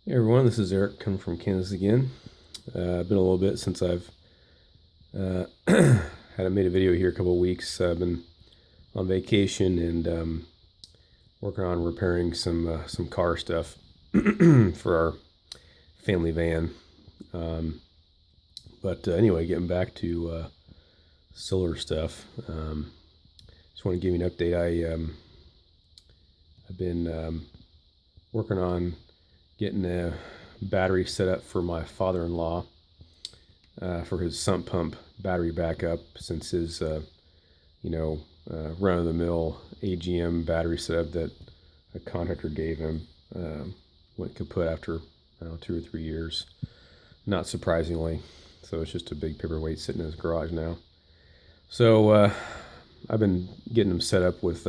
Hey everyone, this is Eric coming from Kansas again. Been a little bit since I've had made a video here a couple of weeks. I've been on vacation and working on repairing some car stuff for our family van. But anyway, getting back to solar stuff. Just want to give you an update. I've been working on getting a battery set up for my father-in-law for his sump pump battery backup, since his run-of-the-mill AGM battery setup that a contractor gave him went kaput after 2 or 3 years, not surprisingly. So it's just a big paperweight sitting in his garage now. So I've been getting him set up with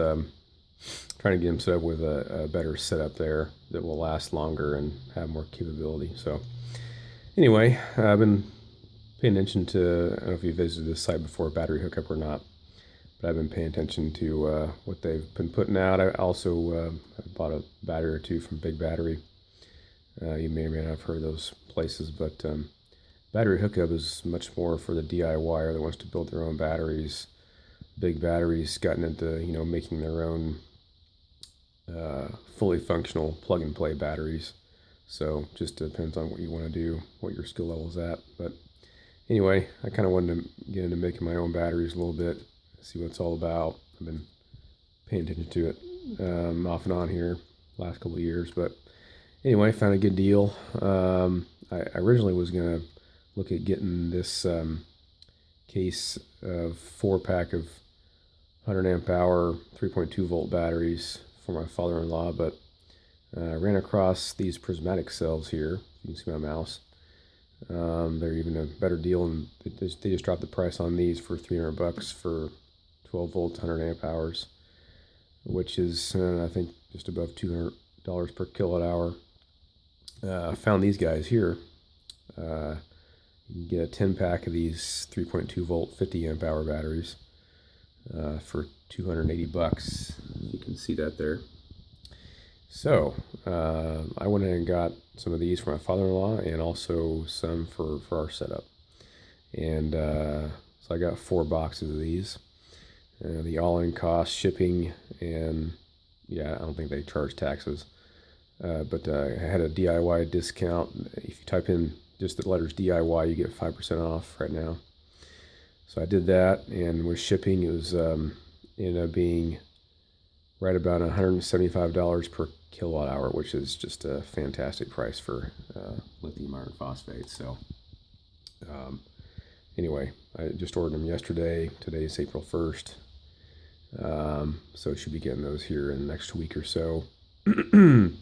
trying to get him set up with a better setup there that will last longer and have more capability. So anyway, I've been paying attention to, I don't know if you visited this site before, battery hookup or not, but I've been paying attention to what they've been putting out. I also bought a battery or two from Big Battery. You may or may not have heard of those places, but battery hookup is much more for the DIYer that wants to build their own batteries. Big Battery's gotten into making their own fully functional plug-and-play batteries. So just depends on what you want to do, what your skill level is at. But anyway, I kind of wanted to get into making my own batteries a little bit, see what it's all about. I've been paying attention to it off and on here last couple of years. But anyway, found a good deal. I originally was going to look at getting this case of 4-pack of 100 amp hour 3.2 volt batteries for my father-in-law, but I ran across these prismatic cells here. You can see my mouse. They're even a better deal, and they just dropped the price on these for $300 for 12 volts, 100 amp hours, which is I think just above $200 per kilowatt hour. I found these guys here. You can get a 10-pack of these 3.2 volt 50 amp hour batteries for $280. You can see that there. So I went ahead and got some of these for my father-in-law and also some for our setup. And so I got 4 boxes of these. The all-in cost, shipping, and yeah, I don't think they charge taxes. But I had a DIY discount. If you type in just the letters DIY, you get 5% off right now. So I did that, and with shipping, it was ended up being right about $175 per kilowatt hour, which is just a fantastic price for lithium iron phosphate. So anyway, I just ordered them yesterday. Today's April 1st. So I should be getting those here in the next week or so. They come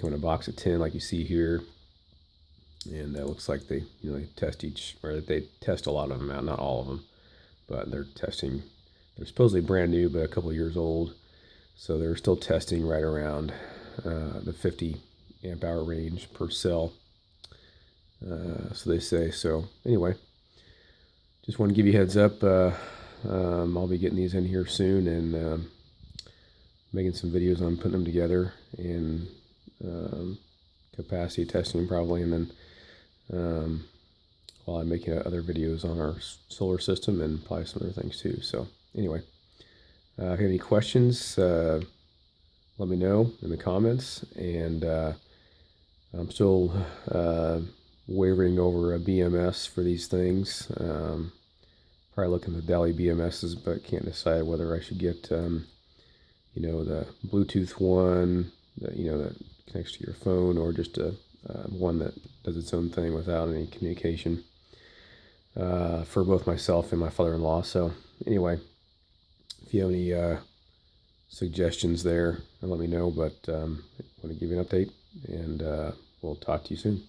in a box of 10 like you see here. And it looks like they they test a lot of them out, not all of them, but they're supposedly brand new, but a couple of years old. So they're still testing right around the 50 amp hour range per cell. So they say. So anyway, just want to give you a heads up. I'll be getting these in here soon and making some videos on putting them together and capacity testing probably, and then while I'm making other videos on our solar system and probably some other things too. So anyway, if you have any questions, let me know in the comments. And I'm still wavering over a BMS for these things. Probably looking at the Dali BMSs, but can't decide whether I should get the Bluetooth one that connects to your phone, or just a one that does its own thing without any communication, for both myself and my father-in-law. So anyway, if you have any suggestions there, let me know. But I want to give you an update, and we'll talk to you soon.